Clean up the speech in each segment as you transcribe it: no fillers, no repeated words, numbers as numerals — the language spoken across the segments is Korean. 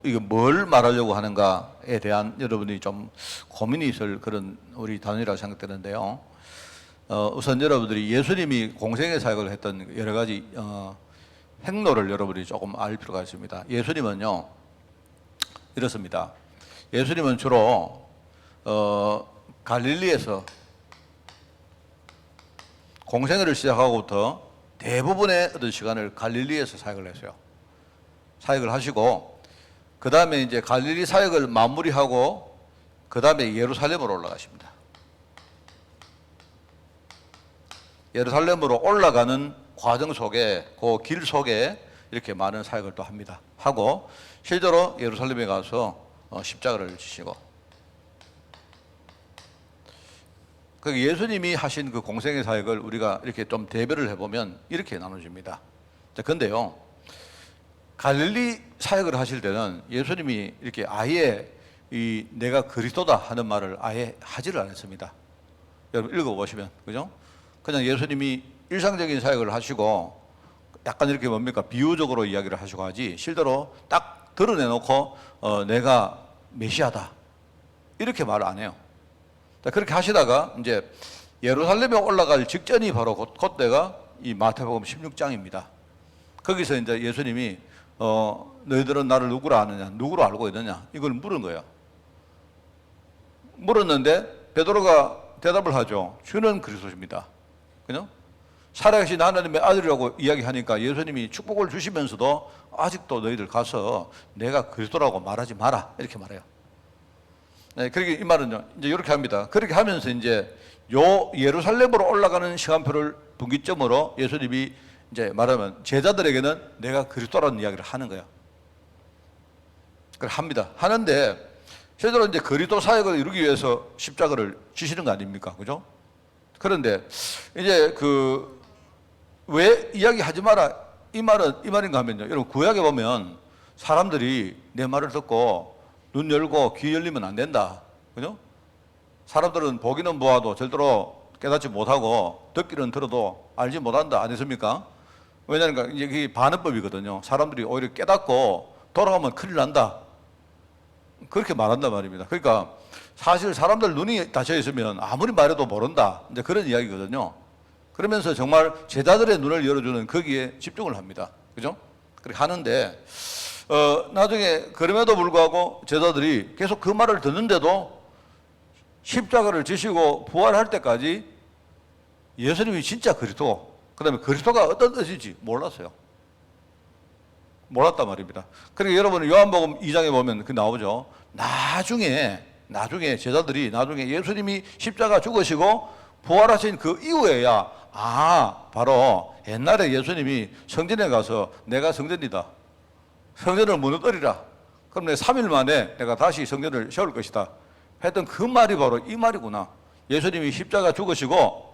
이게 뭘 말하려고 하는가에 대한 여러분이 좀 고민이 있을 그런 우리 단어라고 생각되는데요. 우선 여러분들이 예수님이 공생의 사역을 했던 여러 가지 행로를 여러분이 조금 알 필요가 있습니다. 예수님은요 이렇습니다. 예수님은 주로 갈릴리에서 공생애를 시작하고부터 대부분의 어떤 시간을 갈릴리에서 사역을 했어요. 사역을 하시고 그 다음에 이제 갈릴리 사역을 마무리하고 그 다음에 예루살렘으로 올라가십니다. 예루살렘으로 올라가는 과정 속에 그 길 속에 이렇게 많은 사역을 또 합니다. 하고 실제로 예루살렘에 가서 십자가를 지시고 그 예수님이 하신 그 공생의 사역을 우리가 이렇게 좀 대별을 해보면 이렇게 나눠집니다. 자, 근데요 갈릴리 사역을 하실 때는 예수님이 이렇게 아예 이 내가 그리스도다 하는 말을 아예 하지를 않았습니다. 여러분 읽어보시면 그죠? 그냥 예수님이 일상적인 사역을 하시고 약간 이렇게 뭡니까 비유적으로 이야기를 하시고 하지 실제로 딱 드러내놓고 내가 메시아다 이렇게 말을 안 해요. 자, 그렇게 하시다가 이제 예루살렘에 올라갈 직전이 바로 그때가 이 마태복음 16장입니다. 거기서 이제 예수님이 너희들은 나를 누구로 아느냐, 누구로 알고 있느냐 이걸 물은 거예요. 물었는데 베드로가 대답을 하죠. 주는 그리스도십니다. 그죠? 살아계신 하나님의 아들이라고 이야기하니까 예수님이 축복을 주시면서도 아직도 너희들 가서 내가 그리스도라고 말하지 마라 이렇게 말해요. 네, 그렇게 이 말은요 이제 이렇게 합니다. 그렇게 하면서 이제 요 예루살렘으로 올라가는 시간표를 분기점으로 예수님이 이제 말하면 제자들에게는 내가 그리스도라는 이야기를 하는 거예요. 그걸 합니다. 하는데 실제로 이제 그리스도 사역을 이루기 위해서 십자가를 지시는 거 아닙니까? 그죠? 그런데 이제 왜 이야기하지 마라 이 말인가 하면요. 여러분 구약에 보면 사람들이 내 말을 듣고 눈 열고 귀 열리면 안 된다. 그죠? 사람들은 보기는 보아도 절대로 깨닫지 못하고 듣기는 들어도 알지 못한다. 아니십니까? 왜냐하면 이제 그게 반응법이거든요. 사람들이 오히려 깨닫고 돌아가면 큰일 난다. 그렇게 말한단 말입니다. 그러니까 사실 사람들 눈이 닫혀 있으면 아무리 말해도 모른다. 이제 그런 이야기거든요. 그러면서 정말 제자들의 눈을 열어주는 거기에 집중을 합니다. 그죠? 그렇게 하는데, 나중에 그럼에도 불구하고 제자들이 계속 그 말을 듣는데도 십자가를 지시고 부활할 때까지 예수님이 진짜 그리스도, 그 다음에 그리스도가 어떤 뜻인지 몰랐어요. 몰랐단 말입니다. 그러니까 여러분 요한복음 2장에 보면 그 나오죠. 나중에 제자들이 나중에 예수님이 십자가 죽으시고 부활하신 그 이후에야 바로 옛날에 예수님이 성전에 가서 내가 성전이다. 성전을 무너뜨리라. 그럼 내 3일 만에 내가 다시 성전을 세울 것이다. 했던 그 말이 바로 이 말이구나. 예수님이 십자가 죽으시고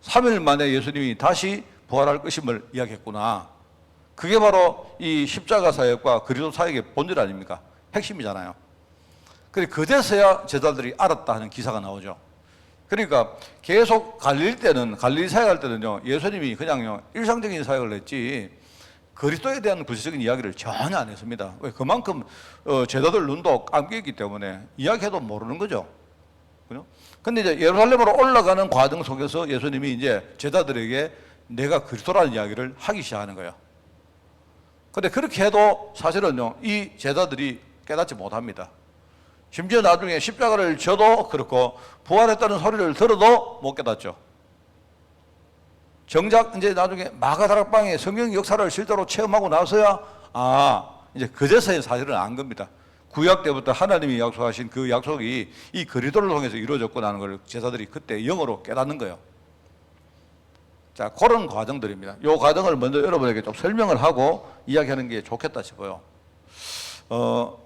3일 만에 예수님이 다시 부활할 것임을 이야기했구나. 그게 바로 이 십자가 사역과 그리스도 사역의 본질 아닙니까? 핵심이잖아요. 그제서야 제자들이 알았다 하는 기사가 나오죠. 그러니까 계속 갈릴리 사역할 때는요, 예수님이 그냥요, 일상적인 사역을 했지, 그리스도에 대한 구체적인 이야기를 전혀 안 했습니다. 왜? 그만큼, 제자들 눈도 감겨있기 때문에 이야기해도 모르는 거죠. 그죠? 근데 이제 예루살렘으로 올라가는 과정 속에서 예수님이 이제 제자들에게 내가 그리스도라는 이야기를 하기 시작하는 거예요. 근데 그렇게 해도 사실은요, 이 제자들이 깨닫지 못합니다. 심지어 나중에 십자가를 져도 그렇고, 부활했다는 소리를 들어도 못 깨닫죠. 정작 이제 나중에 마가다락방의 성경 역사를 실제로 체험하고 나서야, 이제 그제서야 사실은 안 겁니다. 구약 때부터 하나님이 약속하신 그 약속이 이 그리스도를 통해서 이루어졌구나 하는 걸 제자들이 그때 영어로 깨닫는 거예요. 자, 그런 과정들입니다. 이 과정을 먼저 여러분에게 좀 설명을 하고 이야기하는 게 좋겠다 싶어요.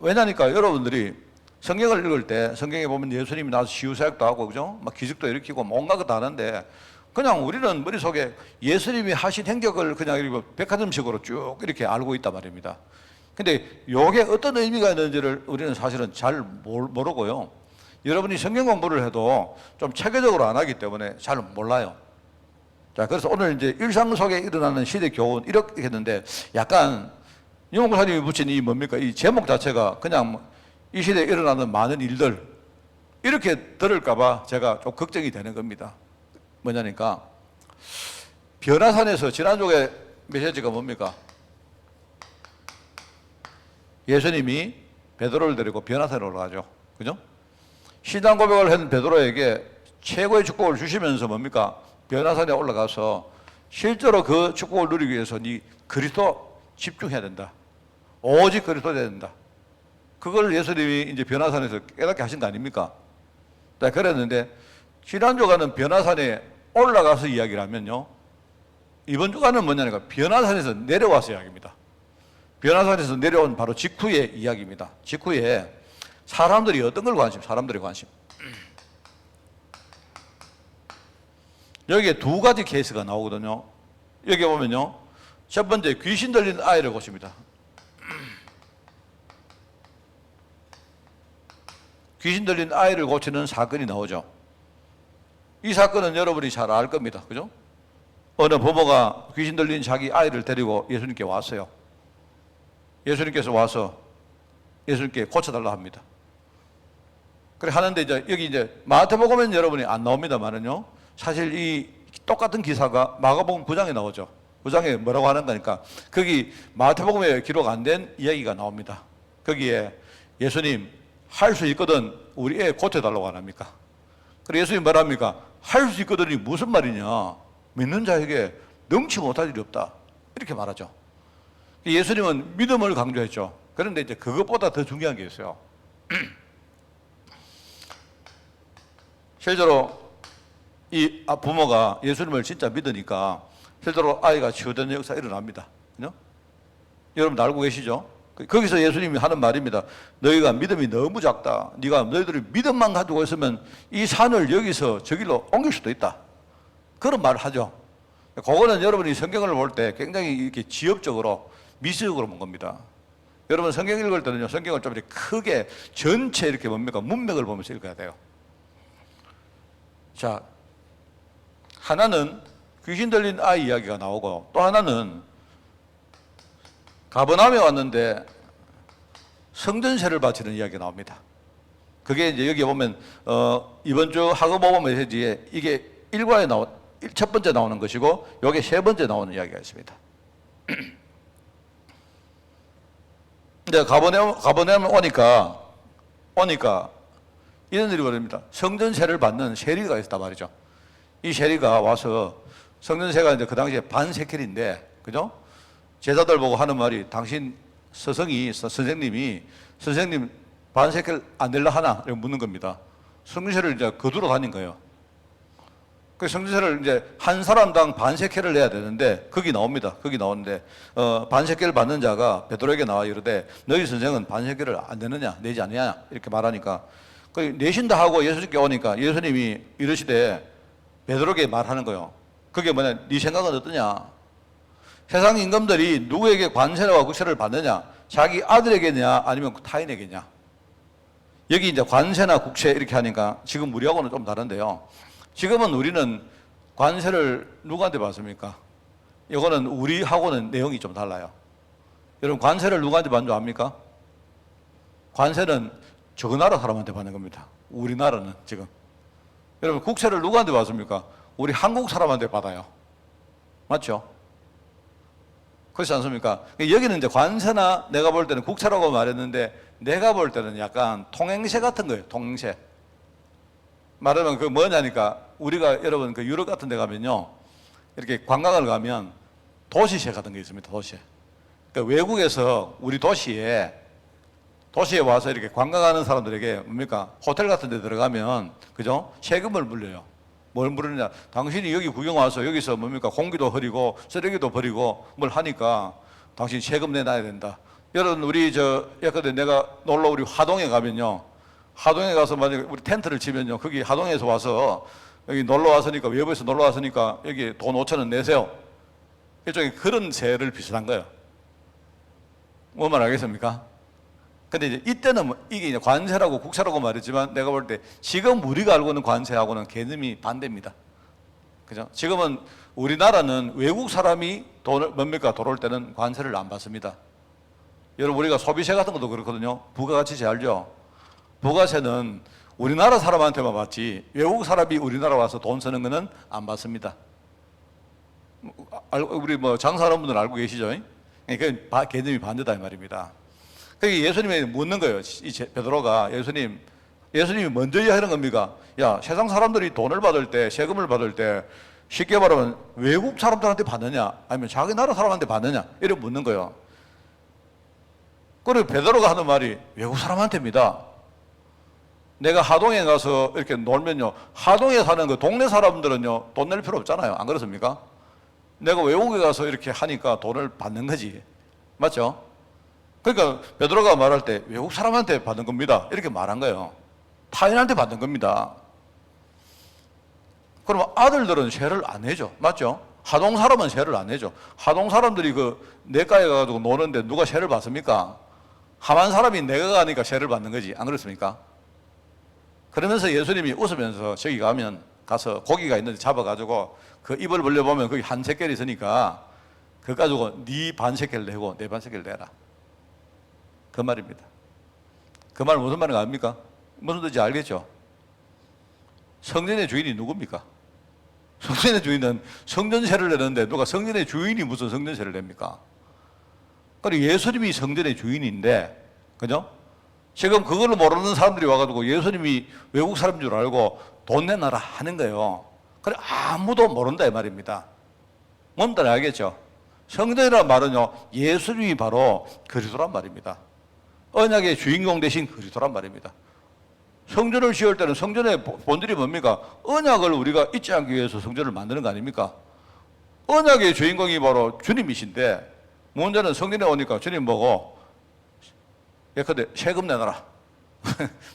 왜냐니까 여러분들이 성경을 읽을 때 성경에 보면 예수님이 나와서 치유사역도 하고, 그죠? 막 기적도 일으키고 뭔가 다 하는데 그냥 우리는 머릿속에 예수님이 하신 행적을 그냥 이렇게 백화점식으로 쭉 이렇게 알고 있단 말입니다. 근데 이게 어떤 의미가 있는지를 우리는 사실은 잘 모르고요. 여러분이 성경 공부를 해도 좀 체계적으로 안 하기 때문에 잘 몰라요. 자, 그래서 오늘 이제 일상 속에 일어나는 시대 교훈 이렇게 했는데 약간 윤 목사님이 붙인 이 뭡니까? 이 제목 자체가 그냥 이 시대에 일어나는 많은 일들 이렇게 들을까봐 제가 좀 걱정이 되는 겁니다. 뭐냐니까 변화산에서 지난주에 메시지가 뭡니까? 예수님이 베드로를 데리고 변화산에 올라가죠. 그죠? 신앙 고백을 한 베드로에게 최고의 축복을 주시면서 뭡니까? 변화산에 올라가서 실제로 그 축복을 누리기 위해서 네 그리스도 집중해야 된다. 오직 그리스도 돼야 된다. 그걸 예수님이 이제 변화산에서 깨닫게 하신 거 아닙니까? 네, 그랬는데 지난 주간은 변화산에 올라가서 이야기를 하면요. 이번 주간은 뭐냐니까 변화산에서 내려와서 이야기입니다. 변화산에서 내려온 바로 직후의 이야기입니다. 직후에 사람들이 어떤 걸 관심? 사람들의 관심. 여기에 두 가지 케이스가 나오거든요. 여기 보면요. 첫 번째 귀신 들린 아이를 고칩니다. 귀신 들린 아이를 고치는 사건이 나오죠. 이 사건은 여러분이 잘 알 겁니다. 그죠? 어느 부모가 귀신 들린 자기 아이를 데리고 예수님께 왔어요. 예수님께서 와서 예수님께 고쳐달라 합니다. 그래 하는데 여기 마태복음에는 여러분이 안 나옵니다만은요. 사실 이 똑같은 기사가 마가복음 9장에 나오죠. 9장에 뭐라고 하는 거니까 거기 마태복음에 기록 안 된 이야기가 나옵니다. 거기에 예수님 할 수 있거든 우리 애 고쳐달라고 안 합니까? 그래 예수님 뭐랍니까? 할 수 있거든이 무슨 말이냐? 믿는 자에게 능치 못할 일이 없다. 이렇게 말하죠. 예수님은 믿음을 강조했죠. 그런데 이제 그것보다 더 중요한 게 있어요. 실제로 이 부모가 예수님을 진짜 믿으니까 실제로 아이가 치유되는 역사가 일어납니다. 그죠? 여러분 알고 계시죠? 거기서 예수님이 하는 말입니다. 너희가 믿음이 너무 작다. 너희들이 믿음만 가지고 있으면 이 산을 여기서 저기로 옮길 수도 있다. 그런 말을 하죠. 그거는 여러분이 성경을 볼 때 굉장히 이렇게 지엽적으로 미시적으로 본 겁니다. 여러분 성경 읽을 때는요, 성경을 좀 이렇게 크게 전체 이렇게 뭡니까? 문맥을 보면서 읽어야 돼요. 자, 하나는 귀신 들린 아이 이야기가 나오고 또 하나는 가버나움에 왔는데 성전세를 바치는 이야기가 나옵니다. 그게 이제 여기 보면 이번 주 학업모범 메시지에 이게 일과에 첫 번째 나오는 것이고 이게 세 번째 나오는 이야기가 있습니다. 근데 가버나움 오니까 이런 일이 벌어집니다. 성전세를 받는 세리가 있었단 말이죠. 이 세리가 와서 성전세가 이제 그 당시에 반세켈인데, 그죠? 제자들 보고 하는 말이 당신 선생님 반세켈 안 낼라 하나? 이렇게 묻는 겁니다. 성전세를 이제 거두러 다닌 거예요. 그 성전세를 이제 한 사람당 반세켈을 내야 되는데 거기 나옵니다. 거기 나오는데 반세켈 받는 자가 베드로에게 나와 이르되 너희 선생은 반세켈을 안 내느냐 내지 않느냐 이렇게 말하니까 그 내신다 하고 예수님께 오니까 예수님이 이르시되 베드로에게 말하는 거예요. 그게 뭐냐? 네 생각은 어떠냐? 세상 임금들이 누구에게 관세와 국세를 받느냐? 자기 아들에게냐 아니면 타인에게냐? 여기 이제 관세나 국세 이렇게 하니까 지금 우리하고는 좀 다른데요. 지금은 우리는 관세를 누구한테 받습니까? 이거는 우리하고는 내용이 좀 달라요. 여러분 관세를 누구한테 받는 줄 압니까? 관세는 저 나라 사람한테 받는 겁니다. 우리나라는 지금. 여러분 국세를 누구한테 받습니까? 우리 한국 사람한테 받아요. 맞죠? 그렇지 않습니까? 여기는 이제 관세나 내가 볼 때는 국세라고 말했는데 내가 볼 때는 약간 통행세 같은 거예요. 통행세. 말하면 그 뭐냐니까 우리가 여러분 그 유럽 같은 데 가면요. 이렇게 관광을 가면 도시세 같은 게 있습니다. 도시세. 그러니까 외국에서 우리 도시에 와서 이렇게 관광하는 사람들에게 뭡니까? 호텔 같은 데 들어가면 그죠? 세금을 물려요. 뭘 물으느냐? 당신이 여기 구경 와서 여기서 뭡니까? 공기도 흐리고 쓰레기도 버리고 뭘 하니까 당신 세금 내놔야 된다. 여러분 우리 예컨대 내가 놀러 우리 하동에 가면요. 하동에 가서 만약에 우리 텐트를 치면요. 거기 하동에서 와서 여기 놀러 왔으니까 외부에서 놀러 왔으니까 여기 돈 5,000원 내세요. 일종의 그런 세를 비슷한 거예요. 뭔 말 알겠습니까? 근데 이제 이때는 이게 이제 관세라고 국세라고 말했지만 내가 볼 때 지금 우리가 알고 있는 관세하고는 개념이 반대입니다. 그죠? 지금은 우리나라는 외국 사람이 돈을 뭡니까? 들어올 때는 관세를 안 받습니다. 여러분 우리가 소비세 같은 것도 그렇거든요. 부가가치세 알죠? 부가세는 우리나라 사람한테만 받지 외국 사람이 우리나라 와서 돈 쓰는 거는 안 받습니다. 우리 뭐 장사하는 분들 알고 계시죠? 그러니까 개념이 반대다 이 말입니다. 그러니까 예수님이 묻는 거예요. 이 베드로가 예수님이 먼저 이야기하는 겁니까? 야, 세상 사람들이 돈을 받을 때, 세금을 받을 때 쉽게 말하면 외국 사람들한테 받느냐 아니면 자기 나라 사람한테 받느냐 이렇게 묻는 거예요. 그리고 베드로가 하는 말이 외국 사람한테입니다. 내가 하동에 가서 이렇게 놀면요, 하동에 사는 그 동네 사람들은요 돈 낼 필요 없잖아요. 안 그렇습니까? 내가 외국에 가서 이렇게 하니까 돈을 받는 거지. 맞죠? 그러니까 베드로가 말할 때 외국 사람한테 받는 겁니다 이렇게 말한 거예요. 타인한테 받는 겁니다. 그러면 아들들은 세를 안 내죠. 맞죠? 하동 사람은 세를 안 내죠. 하동 사람들이 그 내과에 가가지고 노는데 누가 세를 받습니까? 하만 사람이 내가 가니까 세를 받는 거지. 안 그렇습니까? 그러면서 예수님이 웃으면서 저기 가서 고기가 있는데 잡아가지고 그 입을 벌려보면 거기 한 세겔이 있으니까 그거 가지고 네 반 세겔 내고 내 반 세겔 내라. 그 말입니다. 그 말 무슨 말인가 압니까? 무슨 뜻인지 알겠죠? 성전의 주인이 누굽니까? 성전의 주인은 성전세를 내는데 누가 성전의 주인이 무슨 성전세를 냅니까? 그리고 예수님이 성전의 주인인데, 그죠? 지금 그걸 모르는 사람들이 와가지고 예수님이 외국 사람인 줄 알고 돈 내놔라 하는 거예요. 그래 아무도 모른다 이 말입니다. 뭔지 알겠죠? 성전이라는 말은요 예수님이 바로 그리스도란 말입니다. 언약의 주인공 대신 그리스도란 말입니다. 성전을 지을 때는 성전의 본질이 뭡니까? 언약을 우리가 잊지 않기 위해서 성전을 만드는 거 아닙니까? 언약의 주인공이 바로 주님이신데 문제는 성전에 오니까 주님 보고 예컨대 세금 내놔라.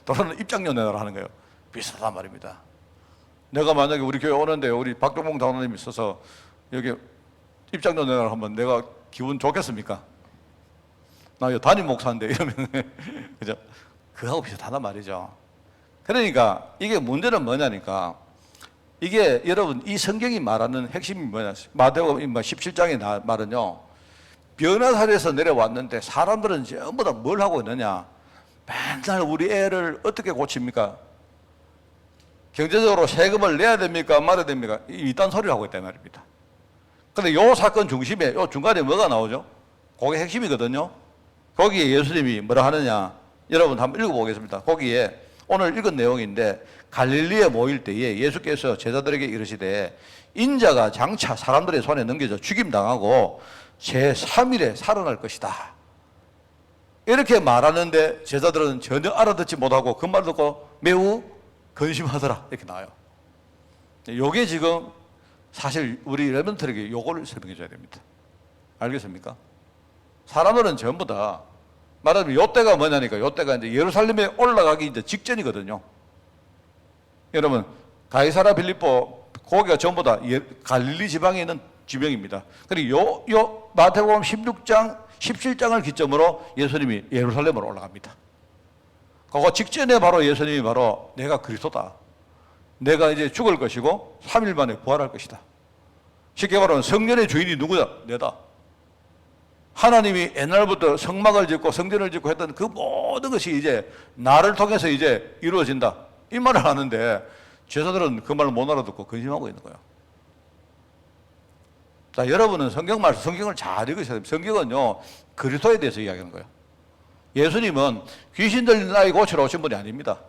또는 입장료 내놔라 하는 거예요. 비슷하단 말입니다. 내가 만약에 우리 교회 오는데 우리 박종봉 장로님이 있어서 여기 입장료 내놔라 하면 내가 기분 좋겠습니까? 나 담임 목사인데 이러면 그죠? 그거하고 비슷하단 말이죠. 그러니까 이게 문제는 뭐냐니까 이게 여러분 이 성경이 말하는 핵심이 뭐냐? 마태복음 17장의 말은요. 변화산에서 내려왔는데 사람들은 전부 다 뭘 하고 있느냐? 맨날 우리 애를 어떻게 고칩니까? 경제적으로 세금을 내야 됩니까? 말아야 됩니까? 이딴 소리를 하고 있단 말입니다. 근데 요 사건 중심에 요 중간에 뭐가 나오죠? 그게 핵심이거든요. 거기에 예수님이 뭐라 하느냐? 여러분 한번 읽어보겠습니다. 거기에 오늘 읽은 내용인데 갈릴리에 모일 때에 예수께서 제자들에게 이르시되 인자가 장차 사람들의 손에 넘겨져 죽임당하고 제3일에 살아날 것이다. 이렇게 말하는데 제자들은 전혀 알아듣지 못하고 그 말 듣고 매우 근심하더라. 이렇게 나와요. 이게 지금 사실 우리 레몬트에게 요거를 설명해 줘야 됩니다. 알겠습니까? 사람들은 전부 다 말하자면 요때가 뭐냐니까 요때가 이제 예루살렘에 올라가기 이제 직전이거든요. 여러분 가이사라 빌립보 거기가 전부 다 갈릴리 지방에 있는 지명입니다. 그리고 요 마태복음 16장 17장을 기점으로 예수님이 예루살렘으로 올라갑니다. 그거 직전에 바로 예수님이 바로 내가 그리스도다. 내가 이제 죽을 것이고 3일 만에 부활할 것이다. 쉽게 말하면 성전의 주인이 누구다? 내다. 하나님이 옛날부터 성막을 짓고 성전을 짓고 했던 그 모든 것이 이제 나를 통해서 이제 이루어진다. 이 말을 하는데 제자들은 그 말을 못 알아듣고 근심하고 있는 거예요. 자, 여러분은 성경을 잘 읽으셔야 됩니다. 성경은요, 그리스도에 대해서 이야기하는 거예요. 예수님은 귀신 들린 아이 고치러 오신 분이 아닙니다.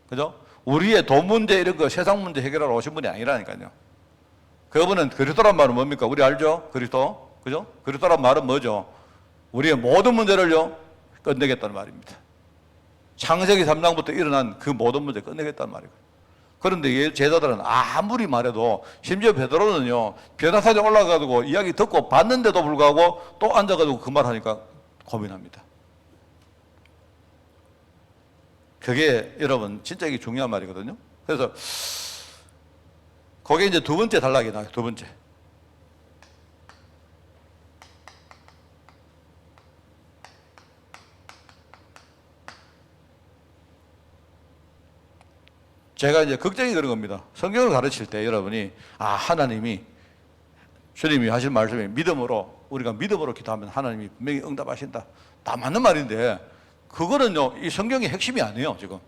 그죠? 우리의 돈 문제 이런 거 세상 문제 해결하러 오신 분이 아니라니까요. 그분은 그리스도란 말은 뭡니까? 우리 알죠? 그리스도. 그죠? 그리스도란 말은 뭐죠? 우리의 모든 문제를요, 끝내겠다는 말입니다. 창세기 3장부터 일어난 그 모든 문제 끝내겠다는 말이에요. 그런데 제자들은 아무리 말해도 심지어 베드로는요 변화산에 올라가가지고 이야기 듣고 봤는데도 불구하고 또 앉아가지고 그 말 하니까 고민합니다. 그게 여러분 진짜 이게 중요한 말이거든요. 그래서 거기에 이제 두 번째 단락이 나와요. 두 번째. 제가 이제 걱정이 그런 겁니다. 성경을 가르칠 때 여러분이 하나님이 주님이 하실 말씀이 믿음으로 우리가 믿음으로 기도하면 하나님이 분명히 응답하신다. 다 맞는 말인데 그거는요 이 성경의 핵심이 아니에요. 지금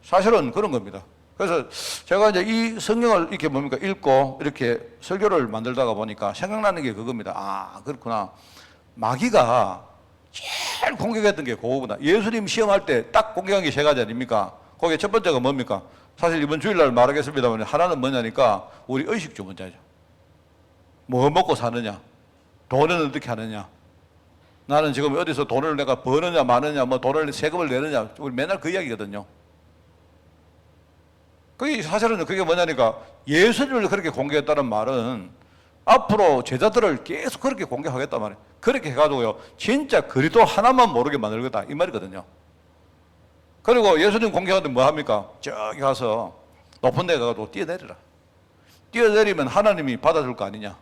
사실은 그런 겁니다. 그래서 제가 이제 이 성경을 이렇게 뭡니까 읽고 이렇게 설교를 만들다가 보니까 생각나는 게 그겁니다. 아 그렇구나. 마귀가 제일 공격했던 게 그거구나. 예수님 시험할 때 딱 공격한 게 세 가지 아닙니까? 거기에 첫 번째가 뭡니까? 사실 이번 주일날 말하겠습니다만 하나는 뭐냐니까 우리 의식주 문제죠. 뭐 먹고 사느냐, 돈은 어떻게 하느냐, 나는 지금 어디서 돈을 내가 버느냐 마느냐, 뭐 돈을 세금을 내느냐, 우리 맨날 그 이야기거든요. 그게 사실은 그게 뭐냐니까 예수님을 그렇게 공격했다는 말은 앞으로 제자들을 계속 그렇게 공격하겠단 말이에요. 그렇게 해가지고요 진짜 그리스도 하나만 모르게 만들 거다 이 말이거든요. 그리고 예수님 공격하는데 뭐 합니까? 저기 가서 높은 데 가서 뛰어내리라. 뛰어내리면 하나님이 받아줄 거 아니냐.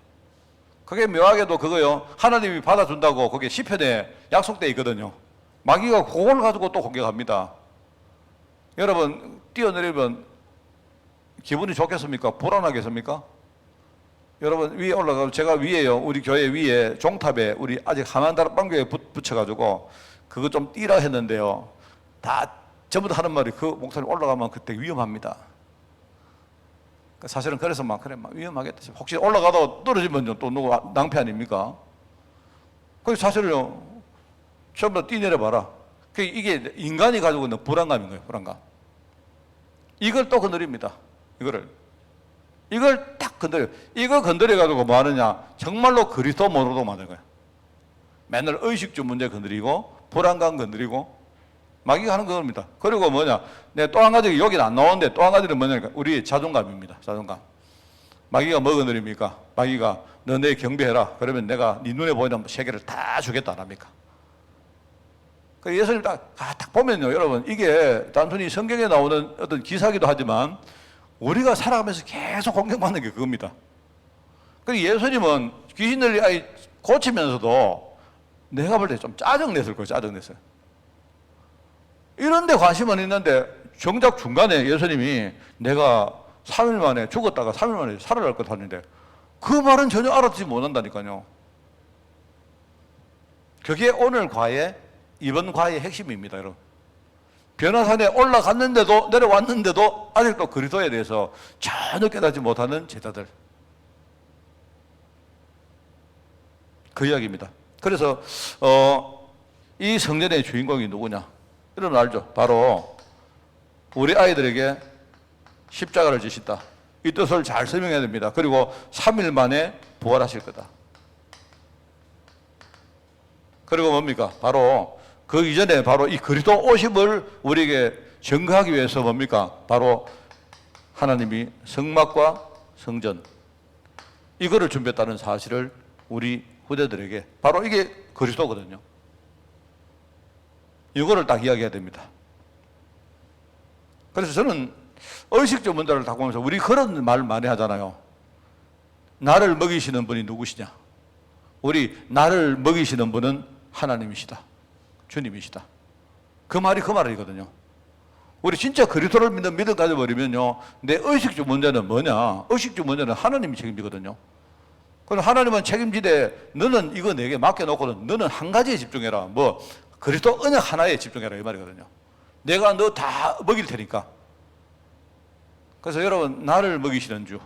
그게 묘하게도 그거요 하나님이 받아준다고 그게 시편에 약속되어 있거든요. 마귀가 그걸 가지고 또 공격합니다. 여러분 뛰어내리면 기분이 좋겠습니까? 불안하겠습니까? 여러분 위에 올라가서 제가 위에요 우리 교회 위에 종탑에 우리 아직 하만다락방교에 붙여가지고 그거 좀 뛰라 했는데요 다 전부 다 하는 말이 그 목사님 올라가면 그때 위험합니다. 사실은 그래서 막 그래 막 위험하겠다. 혹시 올라가도 떨어지면 또 누구 낭패 아닙니까? 그 사실은요 전부 다 뛰내려봐라. 이게 인간이 가지고 있는 불안감인 거예요. 불안감. 이걸 또 건드립니다. 이걸 딱 건드려. 이거 건드려가지고 뭐 하느냐? 정말로 그리스도 모르도 만든 거예요. 맨날 의식주 문제 건드리고, 불안감 건드리고, 마귀가 하는 겁니다. 그리고 뭐냐? 또 한 가지, 여기는 안 나오는데 또 한 가지는 뭐냐니까, 우리 자존감입니다. 자존감. 마귀가 뭐 건드립니까? 마귀가 너 내 경배해라. 그러면 내가 네 눈에 보이는 세계를 다 주겠다. 안 합니까? 그 예수님 딱 보면요, 여러분, 이게 단순히 성경에 나오는 어떤 기사기도 하지만 우리가 살아가면서 계속 공격받는 게 그겁니다. 그리고 예수님은 귀신을 고치면서도 내가 볼 때 좀 짜증냈을 거예요, 짜증냈어요. 이런 데 관심은 있는데 정작 중간에 예수님이 내가 3일 만에 죽었다가 3일 만에 살아날 것 하는데 그 말은 전혀 알아듣지 못한다니까요. 그게 오늘 과외, 이번 과외의 핵심입니다, 여러분. 변화산에 올라갔는데도 내려왔는데도 아직도 그리스도에 대해서 전혀 깨닫지 못하는 제자들. 그 이야기입니다. 그래서 이 성전의 주인공이 누구냐? 여러분 알죠? 바로 우리 아이들에게 십자가를 지신다. 이 뜻을 잘 설명해야 됩니다. 그리고 3일 만에 부활하실 거다. 그리고 뭡니까? 바로 그 이전에 바로 이 그리스도 오심을 우리에게 증거하기 위해서 뭡니까? 바로 하나님이 성막과 성전 이거를 준비했다는 사실을 우리 후대들에게 바로 이게 그리스도거든요. 이거를 딱 이야기해야 됩니다. 그래서 저는 의식적 문제를 딱 보면서 우리 그런 말 많이 하잖아요. 나를 먹이시는 분이 누구시냐? 우리 나를 먹이시는 분은 하나님이시다. 주님이시다. 그 말이거든요. 우리 진짜 그리스도를 믿는 믿음 가져버리면요, 내 의식적 문제는 뭐냐? 의식적 문제는 하나님이 책임지거든요. 그럼 하나님은 책임지되 너는 이거 내게 맡겨놓고는 너는 한 가지에 집중해라. 뭐 그리스도 언약 하나에 집중해라 이 말이거든요. 내가 너 다 먹일 테니까. 그래서 여러분 나를 먹이시는 주.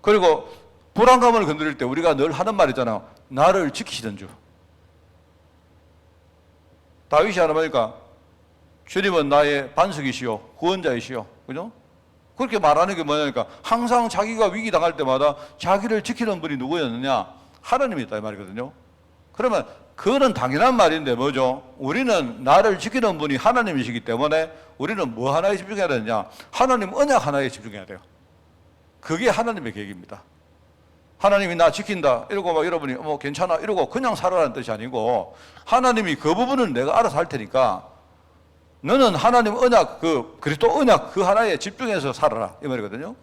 그리고 불안감을 건드릴 때 우리가 늘 하는 말이잖아요. 나를 지키시는 주. 다윗이 하나 보니까 주님은 나의 반석이시요 구원자이시요, 그죠? 그렇게 말하는 게 뭐냐니까 항상 자기가 위기 당할 때마다 자기를 지키는 분이 누구였느냐? 하나님이다 이 말이거든요. 그러면 그거는 당연한 말인데 뭐죠? 우리는 나를 지키는 분이 하나님이시기 때문에 우리는 뭐 하나에 집중해야 되느냐? 하나님 언약 하나에 집중해야 돼요. 그게 하나님의 계획입니다. 하나님이 나 지킨다 이러고 막 여러분이 뭐 괜찮아 이러고 그냥 살아라는 뜻이 아니고 하나님이 그 부분은 내가 알아서 할 테니까 너는 하나님 언약 그 그리스도 언약 그 하나에 집중해서 살아라 이 말이거든요.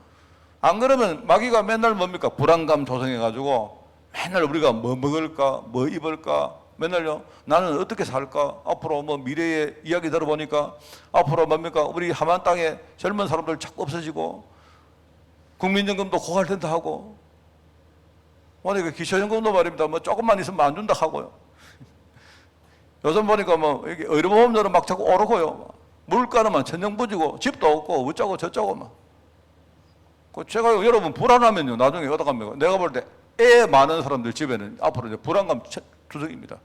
안 그러면 마귀가 맨날 뭡니까? 불안감 조성해 가지고 맨날 우리가 뭐 먹을까 뭐 입을까 맨날요 나는 어떻게 살까 앞으로 뭐 미래의 이야기 들어보니까 앞으로 뭡니까 우리 하만 땅에 젊은 사람들 자꾸 없어지고 국민연금도 고갈된다 하고 오늘 그 기초연금도 말입니다. 뭐 조금만 있으면 안 준다 하고요. 요즘 보니까 뭐 이게 의료보험료는 막 자꾸 오르고요. 물가는 막 천정부지고 집도 없고 어쩌고 저쩌고 막. 제가 여러분 불안하면요 나중에 어떡합니까? 내가 볼 때 애 많은 사람들 집에는 앞으로 이제 불안감 투성입니다.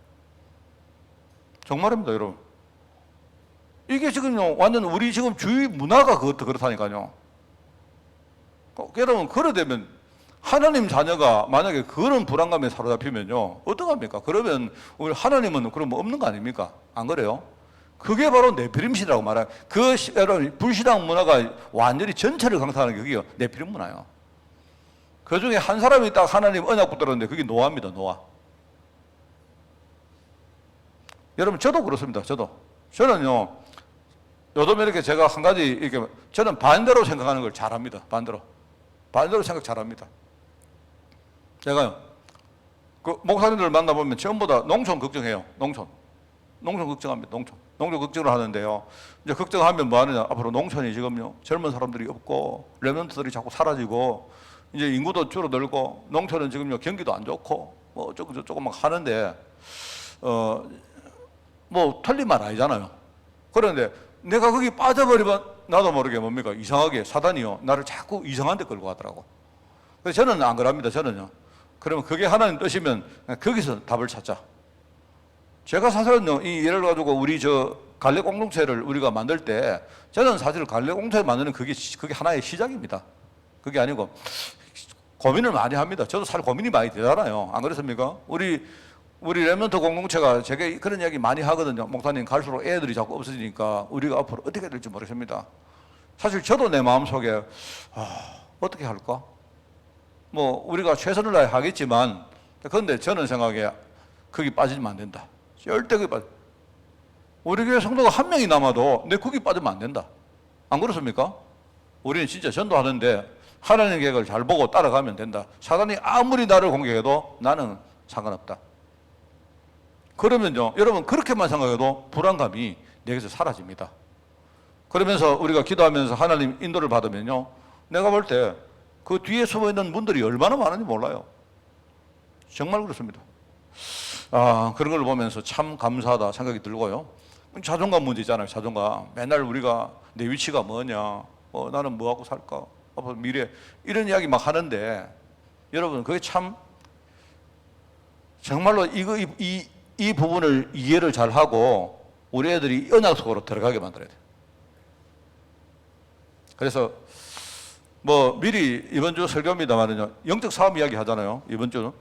정말입니다, 여러분. 이게 지금요 완전 우리 지금 주위 문화가 그렇다니까요. 여러분 그러되면 하나님 자녀가 만약에 그런 불안감에 사로잡히면요 어떡합니까? 그러면 우리 하나님은 그럼 없는 거 아닙니까? 안 그래요? 그게 바로 네피림신이라고 말해요. 여러분 불신앙 문화가 완전히 전체를 강타하는 게 그게 네피림 문화예요. 그 중에 한 사람이 딱 하나님 언약 붙들었는데 그게 노아입니다. 노아. 여러분 저도 그렇습니다. 저는요 요즘 이렇게 제가 한 가지 이렇게 저는 반대로 생각하는 걸 잘합니다. 반대로 생각 잘합니다. 제가요 그 목사님들 만나보면 전부 다 농촌 걱정해요. 농촌 걱정합니다. 농촌 걱정을 하는데요. 이제 걱정하면 뭐 하느냐. 앞으로 농촌이 지금요 젊은 사람들이 없고 레몬트들이 자꾸 사라지고 이제 인구도 줄어들고 농촌은 지금요 경기도 안 좋고 뭐 어쩌고 저쩌고 막 하는데 뭐 틀린 말 아니잖아요. 그런데 내가 거기 빠져버리면 나도 모르게 뭡니까 이상하게 사단이요 나를 자꾸 이상한 데 끌고 가더라고. 그래서 저는 안 그럽니다. 저는요 그러면 그게 하나님 뜻이면 거기서 답을 찾자. 제가 사실은요 이 예를 가지고 우리 저 갈래 공동체를 우리가 만들 때 저는 사실 갈래 공동체 만드는 그게 하나의 시작입니다. 그게 아니고 고민을 많이 합니다. 저도 사실 고민이 많이 되잖아요. 안 그렇습니까? 우리 렘넌트 공동체가 제가 그런 이야기 많이 하거든요. 목사님 갈수록 애들이 자꾸 없어지니까 우리가 앞으로 어떻게 될지 모르겠습니다. 사실 저도 내 마음속에 어떻게 할까? 뭐 우리가 최선을 다해 하겠지만 그런데 저는 생각에 거기 빠지면 안 된다. 절대 거기 우리 교회 성도가 한 명이 남아도 내 거기 빠지면 안 된다. 안 그렇습니까? 우리는 진짜 전도하는데 하나님의 계획을 잘 보고 따라가면 된다. 사단이 아무리 나를 공격해도 나는 상관없다. 그러면요 여러분 그렇게만 생각해도 불안감이 내게서 사라집니다. 그러면서 우리가 기도하면서 하나님 인도를 받으면요 내가 볼 때 그 뒤에 숨어있는 분들이 얼마나 많은지 몰라요. 정말 그렇습니다. 그런 걸 보면서 참 감사하다 생각이 들고요. 자존감 문제 있잖아요. 자존감. 맨날 우리가 내 위치가 뭐냐, 나는 뭐 하고 살까, 앞으로 미래 이런 이야기 막 하는데 여러분 그게 참 정말로 이 부분을 이해를 잘 하고 우리 애들이 언약 속으로 들어가게 만들어야 돼요. 그래서 뭐 미리 이번 주 설교입니다만은요 영적 사업 이야기 하잖아요. 이번 주는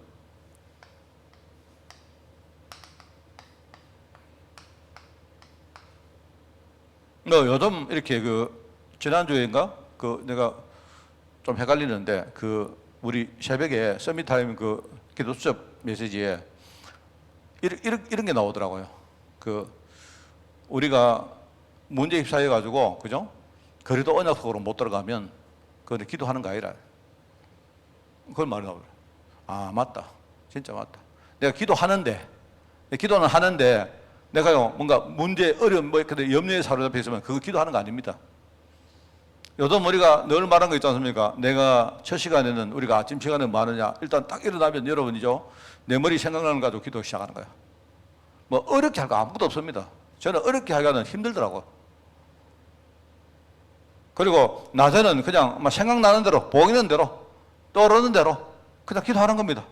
요즘 이렇게 지난주인가 내가 좀 헷갈리는데 우리 새벽에 서밋타임 기도 수첩 메시지에 이런 게 나오더라고요. 우리가 문제 입사해 가지고 그죠? 그래도 언약 속으로 못 들어가면 그건 기도하는 거 아니라. 그걸 말이 나오더라고요. 맞다. 진짜 맞다. 내가 기도는 하는데 내가요 뭔가 문제 어려움 염려에 사로잡혀 있으면 그거 기도하는 거 아닙니다. 요즘 우리가 늘 말한 거 있지 않습니까? 내가 첫 시간에는 우리가 아침 시간에 뭐 하느냐 일단 딱 일어나면 여러분이죠 내 머리 생각나는 거 가지고 기도 시작하는 거예요. 뭐 어렵게 할 거 아무것도 없습니다. 저는 어렵게 하기는 힘들더라고요. 그리고 낮에는 그냥 생각나는 대로 보이는 대로 떠오르는 대로 그냥 기도하는 겁니다.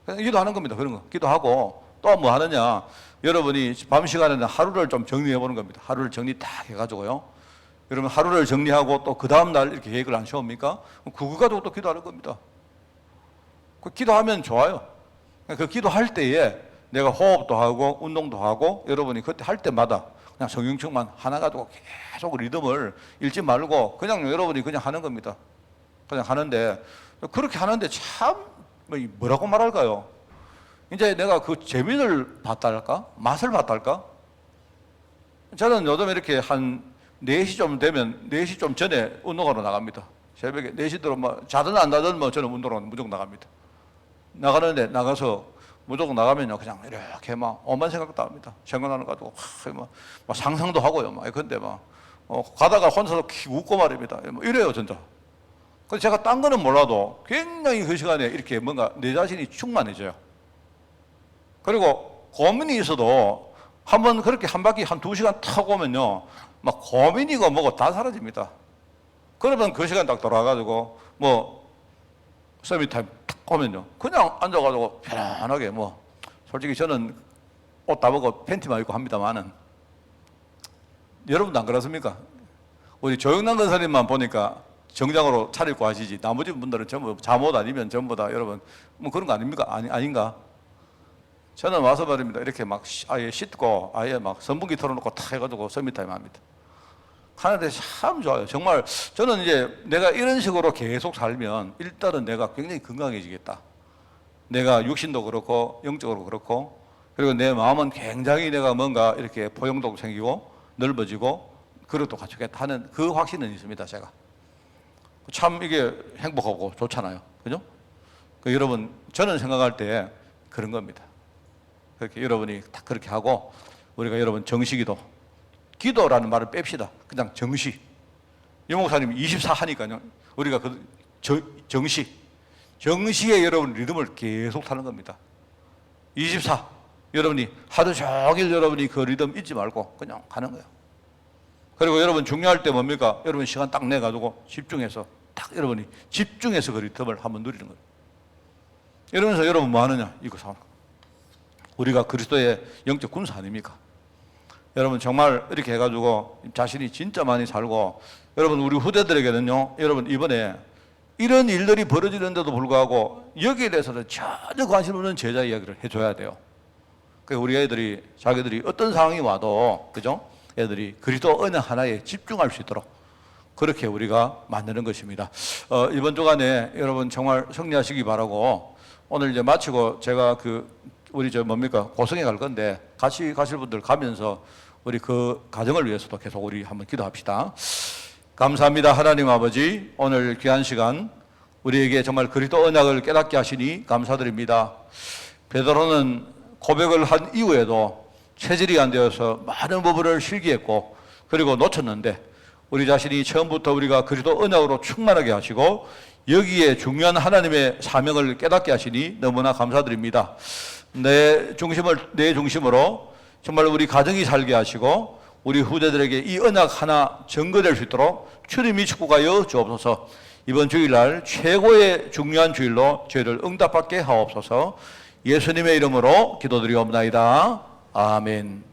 그냥 기도하는 겁니다. 그런 거 기도하고 또 뭐 하느냐 여러분이 밤 시간에는 하루를 좀 정리해 보는 겁니다. 하루를 정리 딱 해가지고요. 여러분 하루를 정리하고 또 그 다음날 이렇게 계획을 안 세웁니까? 그거 가지고 또 기도하는 겁니다. 기도하면 좋아요. 그 기도할 때에 내가 호흡도 하고 운동도 하고 여러분이 그때 할 때마다 그냥 성경책만 하나 가지고 계속 리듬을 잃지 말고 그냥 여러분이 그냥 하는 겁니다. 그냥 하는데 그렇게 하는데 참 뭐라고 말할까요? 이제 내가 그 재미를 봤달까? 맛을 봤달까? 저는 요즘 이렇게 한 4시 좀 되면 4시 좀 전에 운동하러 나갑니다. 새벽에 4시 들어 자든 안 자든 저는 운동하러 무조건 나갑니다. 나가는데 나가서 무조건 나가면요 그냥 이렇게 오만 생각도 합니다. 생각나는 거 가지고 상상도 하고요. 근데 가다가 혼자서 웃고 말입니다. 이래요 진짜. 그래서 제가 딴 거는 몰라도 굉장히 그 시간에 이렇게 뭔가 내 자신이 충만해져요. 그리고 고민이 있어도 한번 그렇게 한 바퀴 한 2시간 타고 오면요, 막 고민이고 뭐고 다 사라집니다. 그러면 그 시간 딱 돌아가지고 뭐 서밋타임 탁 오면요, 그냥 앉아가지고 편안하게 뭐 솔직히 저는 옷 다 벗고 팬티만 입고 합니다만은 여러분도 안 그렇습니까? 우리 조영남 권사님만 보니까 정장으로 차려입고 하시지 나머지 분들은 전부 잠옷 아니면 전부 다 여러분 뭐 그런 거 아닙니까? 아닌가? 저는 와서 말입니다. 이렇게 막 아예 씻고 아예 막 선풍기 틀어놓고 탁 해가지고 서밋타임 합니다. 하는데 참 좋아요. 정말 저는 이제 내가 이런 식으로 계속 살면 일단은 내가 굉장히 건강해지겠다. 내가 육신도 그렇고 영적으로 그렇고 그리고 내 마음은 굉장히 내가 뭔가 이렇게 포용도 생기고 넓어지고 그릇도 갖추겠다 하는 그 확신은 있습니다. 제가 참 이게 행복하고 좋잖아요. 그죠? 여러분 저는 생각할 때 그런 겁니다. 그렇게 여러분이 딱 그렇게 하고 우리가 여러분 정시기도 기도라는 말을 뺍시다. 그냥 정시. 유 목사님이 24 하니까요. 우리가 그 정시에 여러분 리듬을 계속 타는 겁니다. 24. 여러분이 하루 종일 여러분이 그 리듬 잊지 말고 그냥 가는 거예요. 그리고 여러분 중요할 때 뭡니까? 여러분 시간 딱 내가지고 집중해서 딱 여러분이 집중해서 그 리듬을 한번 누리는 거예요. 이러면서 여러분 뭐 하느냐? 이거 사. 우리가 그리스도의 영적 군사 아닙니까? 여러분 정말 이렇게 해가지고 자신이 진짜 많이 살고 여러분 우리 후대들에게는요, 여러분 이번에 이런 일들이 벌어지는데도 불구하고 여기에 대해서는 전혀 관심 없는 제자 이야기를 해줘야 돼요. 우리 애들이 자기들이 어떤 상황이 와도 그죠? 애들이 그리스도 은혜 하나에 집중할 수 있도록 그렇게 우리가 만드는 것입니다. 이번 주간에 여러분 정말 승리하시기 바라고 오늘 이제 마치고 제가 우리 고성에 갈 건데 같이 가실 분들 가면서 우리 그 가정을 위해서도 계속 우리 한번 기도합시다. 감사합니다. 하나님 아버지, 오늘 귀한 시간 우리에게 정말 그리스도 언약을 깨닫게 하시니 감사드립니다. 베드로는 고백을 한 이후에도 체질이 안 되어서 많은 부분을 실기했고 그리고 놓쳤는데 우리 자신이 처음부터 우리가 그리스도 언약으로 충만하게 하시고 여기에 중요한 하나님의 사명을 깨닫게 하시니 너무나 감사드립니다. 내 중심으로 정말 우리 가정이 살게 하시고 우리 후대들에게 이 언약 하나 증거될 수 있도록 주님이 축복하여 주옵소서. 이번 주일날 최고의 중요한 주일로 저희를 응답받게 하옵소서. 예수님의 이름으로 기도드리옵나이다. 아멘.